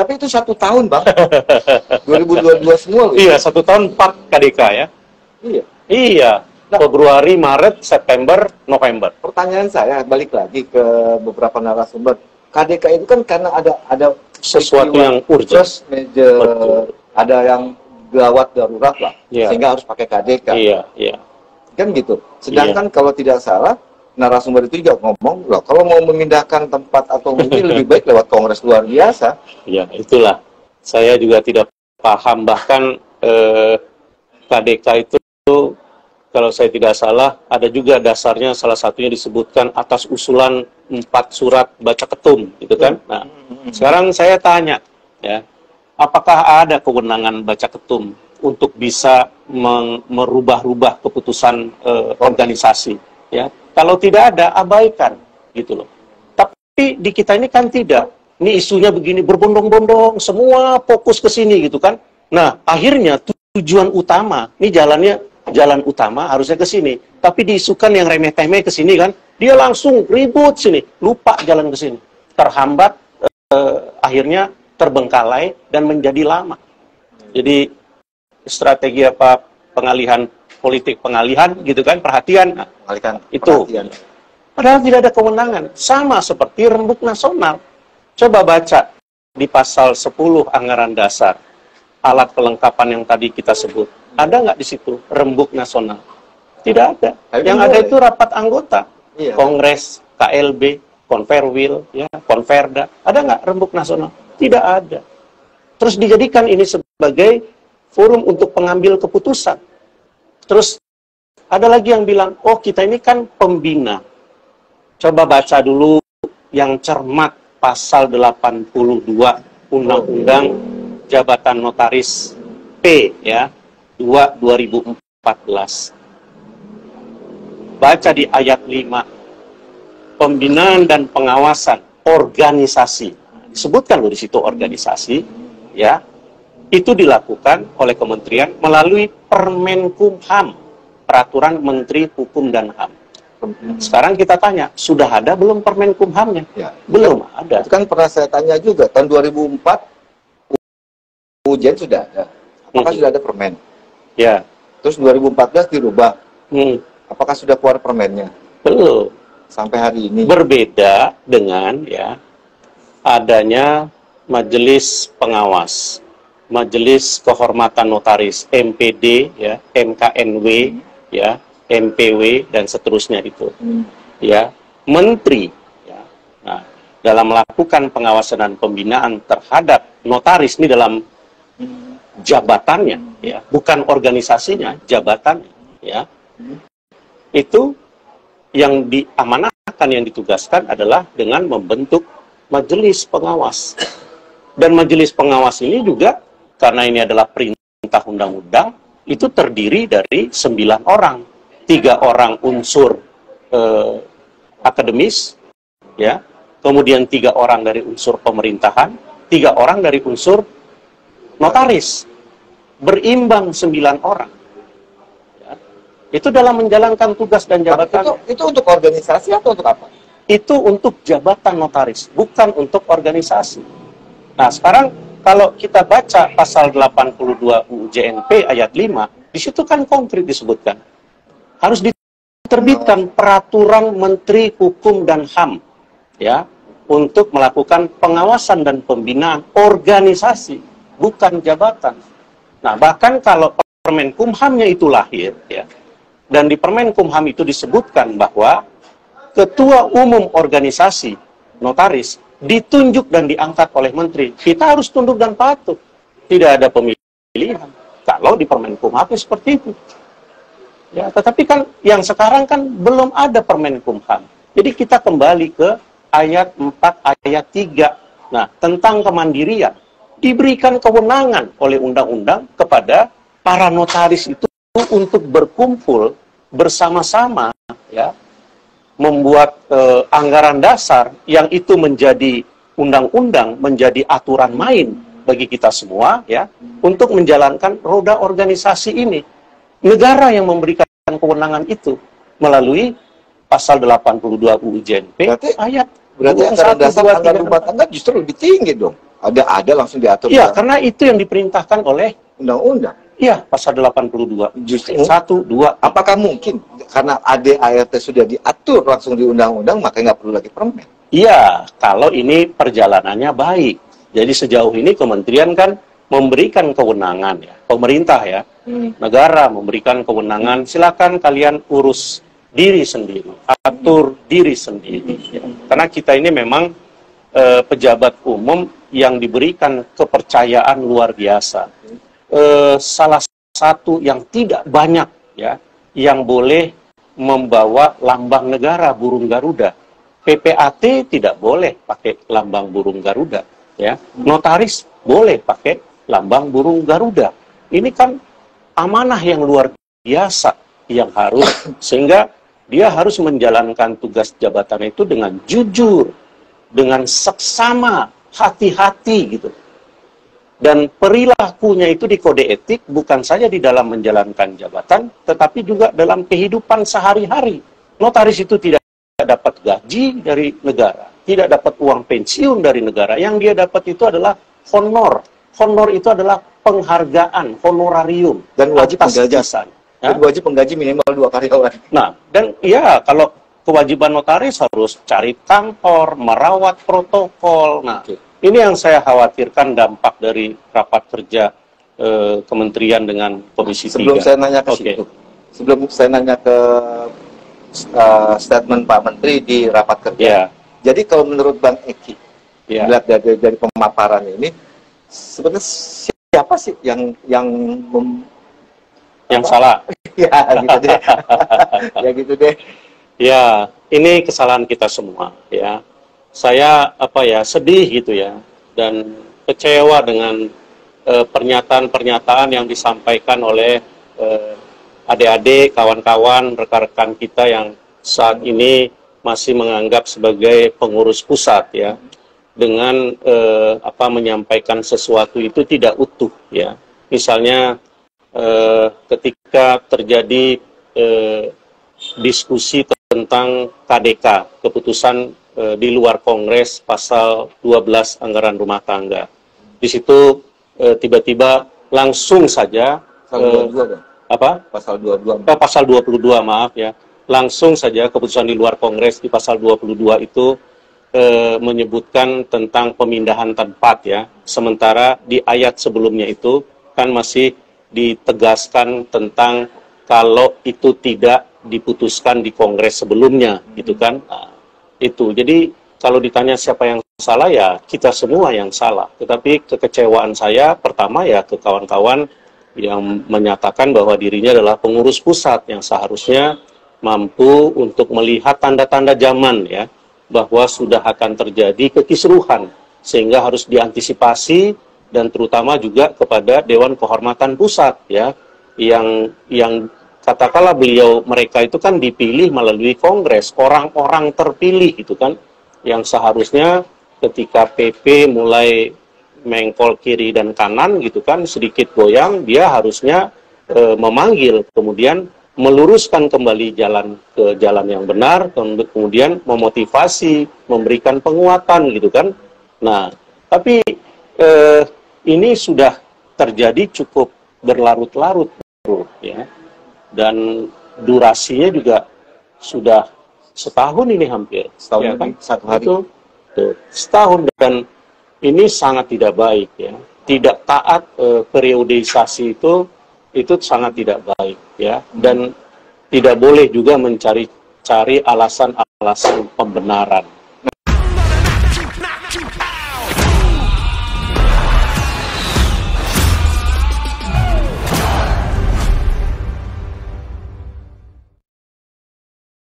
Tapi itu 1 tahun, Bang. 2022 semua loh. Iya, 1 tahun 4 KDK ya. Iya. Iya. Nah, Februari, Maret, September, November. pertanyaan saya balik lagi ke beberapa narasumber. KDK itu kan karena ada Sesuatu yang urgent. First major, ada yang gawat darurat lah, Iya. sehingga harus pakai KDK. Iya, iya. Kan gitu. Sedangkan kalau tidak salah, narasumber itu juga ngomong, loh, kalau mau memindahkan tempat atau mungkin lebih baik lewat kongres luar biasa. Ya, itulah. Saya juga tidak paham. Bahkan KDK itu, kalau saya tidak salah, ada juga dasarnya salah satunya disebutkan atas usulan 4 surat baca ketum, gitu kan? Nah, sekarang saya tanya, ya, apakah ada kewenangan baca ketum untuk bisa merubah-rubah keputusan organisasi? Ya, kalau tidak ada, abaikan, gitu loh. Tapi di kita ini kan tidak. Ini isunya begini, berbondong-bondong, semua fokus ke sini, gitu kan? Nah, akhirnya tujuan utama, ini jalan utama harusnya ke sini, tapi diisukan yang remeh-temeh ke sini kan, dia langsung ribut sini, lupa jalan ke sini, terhambat, akhirnya terbengkalai dan menjadi lama. Jadi strategi apa pengalihan politik, pengalihan gitu kan, perhatian, Mengalihkan itu. perhatian. Padahal tidak ada kewenangan, sama seperti rembuk nasional. Coba baca di pasal 10 anggaran dasar, alat kelengkapan yang tadi kita sebut. Ada nggak di situ rembuk nasional? Tidak ada. Yang ada itu rapat anggota, Iya. Kongres, KLB, Konferwil, ya, Konferda. Ada nggak rembuk nasional? Tidak ada. Terus dijadikan ini sebagai forum untuk pengambil keputusan. Terus ada lagi yang bilang, oh kita ini kan pembina. Coba baca dulu yang cermat pasal 82 Undang-Undang Jabatan Notaris P, ya, 2014. Baca di ayat 5, pembinaan dan pengawasan organisasi. Disebutkan loh di situ organisasi, ya. Itu dilakukan oleh kementerian melalui Permenkumham, Peraturan Menteri Hukum dan HAM. Sekarang kita tanya, sudah ada belum Permenkumhamnya? Ya. Belum ada. Itu kan pernah saya tanya juga, tahun 2004 ujian sudah ada. Apakah sudah ada permen? Ya. Terus 2014 dirubah. Apakah sudah keluar permennya? Belum. Sampai hari ini. Berbeda dengan, ya, adanya majelis pengawas, majelis kehormatan notaris, MPD, ya, MKNW, ya, MPW dan seterusnya itu. Ya, menteri, ya. Nah, dalam melakukan pengawasan dan pembinaan terhadap notaris ini dalam jabatannya, ya, bukan organisasinya, jabatannya, ya. Itu yang diamanahkan, yang ditugaskan adalah dengan membentuk majelis pengawas. Dan majelis pengawas ini juga, karena ini adalah perintah undang-undang, itu terdiri dari 9 orang. 3 orang unsur akademis, ya, kemudian 3 orang dari unsur pemerintahan, 3 orang dari unsur notaris. Berimbang 9 orang. Ya. Itu dalam menjalankan tugas dan jabatan. Itu untuk organisasi atau untuk apa? Itu untuk jabatan notaris, bukan untuk organisasi. Nah, sekarang kalau kita baca pasal 82 UU JNP ayat 5, di situ kan konkret disebutkan. Harus diterbitkan peraturan Menteri Hukum dan HAM, ya, untuk melakukan pengawasan dan pembinaan organisasi, bukan jabatan. Nah, bahkan kalau Permenkumhamnya itu lahir, ya, dan di Permenkumham itu disebutkan bahwa ketua umum organisasi notaris ditunjuk dan diangkat oleh menteri, kita harus tunduk dan patuh. Tidak ada pemilihan. Kalau di Permenkumham seperti itu. Ya, tetapi kan yang sekarang kan belum ada Permenkumham. Jadi kita kembali ke ayat 4 ayat 3. Nah, tentang kemandirian. Diberikan kewenangan oleh undang-undang kepada para notaris itu untuk berkumpul bersama-sama, ya, membuat anggaran dasar yang itu menjadi undang-undang, menjadi aturan main bagi kita semua, ya, untuk menjalankan roda organisasi ini. Negara yang memberikan kewenangan itu melalui pasal 82 UU JNP berarti ayat anggaran dasar, anggaran rumah tangga justru lebih tinggi dong. Ada langsung diatur. Iya, karena itu yang diperintahkan oleh undang-undang. Iya, pasal 82. Justru 1, 2. Apakah mungkin karena ADART sudah diatur langsung di undang-undang, makanya nggak perlu lagi permen? Iya, kalau ini perjalanannya baik. Jadi sejauh ini kementerian kan memberikan kewenangan ya, pemerintah ya, negara memberikan kewenangan, silakan kalian urus diri sendiri, atur diri sendiri. Ya. Karena kita ini memang pejabat umum yang diberikan kepercayaan luar biasa. Salah satu yang tidak banyak ya, yang boleh membawa lambang negara burung Garuda. PPAT tidak boleh pakai lambang burung Garuda, ya. Notaris boleh pakai lambang burung Garuda. Ini kan amanah yang luar biasa yang harus, sehingga dia harus menjalankan tugas jabatan itu dengan jujur, dengan seksama, hati-hati gitu. Dan perilakunya itu di kode etik bukan saja di dalam menjalankan jabatan, tetapi juga dalam kehidupan sehari-hari. Notaris itu tidak dapat gaji dari negara, tidak dapat uang pensiun dari negara. Yang dia dapat itu adalah honor. Honor itu adalah penghargaan, honorarium. Dan wajib menggaji. Ya? Dan wajib menggaji minimal 2 karyawan. Nah, dan ya kalau kewajiban notaris harus cari kantor, merawat protokol. Nah, ini yang saya khawatirkan dampak dari rapat kerja kementerian dengan Komisi 3. Sebelum saya nanya ke situ, sebelum saya nanya ke statement Pak Menteri di rapat kerja. Jadi kalau menurut Bang Eki, dilihat dari pemaparan ini, sebenarnya siapa sih yang salah? Ya gitu deh. Ya gitu deh. Ya, ini kesalahan kita semua ya. Saya sedih gitu ya, dan kecewa dengan pernyataan-pernyataan yang disampaikan oleh adik-adik, kawan-kawan, rekan-rekan kita yang saat ini masih menganggap sebagai pengurus pusat ya, dengan menyampaikan sesuatu itu tidak utuh ya. Misalnya ketika terjadi diskusi tentang KDK, keputusan di luar Kongres pasal 12 anggaran rumah tangga. Di situ tiba-tiba langsung saja Pasal 22. Pasal 22, maaf ya. Langsung saja keputusan di luar Kongres di pasal 22 itu menyebutkan tentang pemindahan tempat ya. Sementara di ayat sebelumnya itu kan masih ditegaskan tentang kalau itu tidak diputuskan di Kongres sebelumnya, gitu kan. Nah, itu. Jadi kalau ditanya siapa yang salah, ya kita semua yang salah. Tetapi kekecewaan saya pertama ya ke kawan-kawan yang menyatakan bahwa dirinya adalah pengurus pusat yang seharusnya mampu untuk melihat tanda-tanda zaman ya, bahwa sudah akan terjadi kekisruhan sehingga harus diantisipasi, dan terutama juga kepada Dewan Kehormatan Pusat ya, yang katakanlah mereka itu kan dipilih melalui Kongres, orang-orang terpilih itu kan, yang seharusnya ketika PP mulai mengkol kiri dan kanan gitu kan, sedikit goyang, dia harusnya memanggil, kemudian meluruskan kembali jalan ke jalan yang benar, kemudian memotivasi, memberikan penguatan gitu kan. Nah, tapi ini sudah terjadi cukup berlarut-larut ya. Dan durasinya juga sudah setahun ini hampir. Setahun ya kan? Satu hari. Tuh, setahun, dan ini sangat tidak baik ya. Tidak taat periodisasi itu sangat tidak baik ya. Dan tidak boleh juga mencari alasan-alasan pembenaran.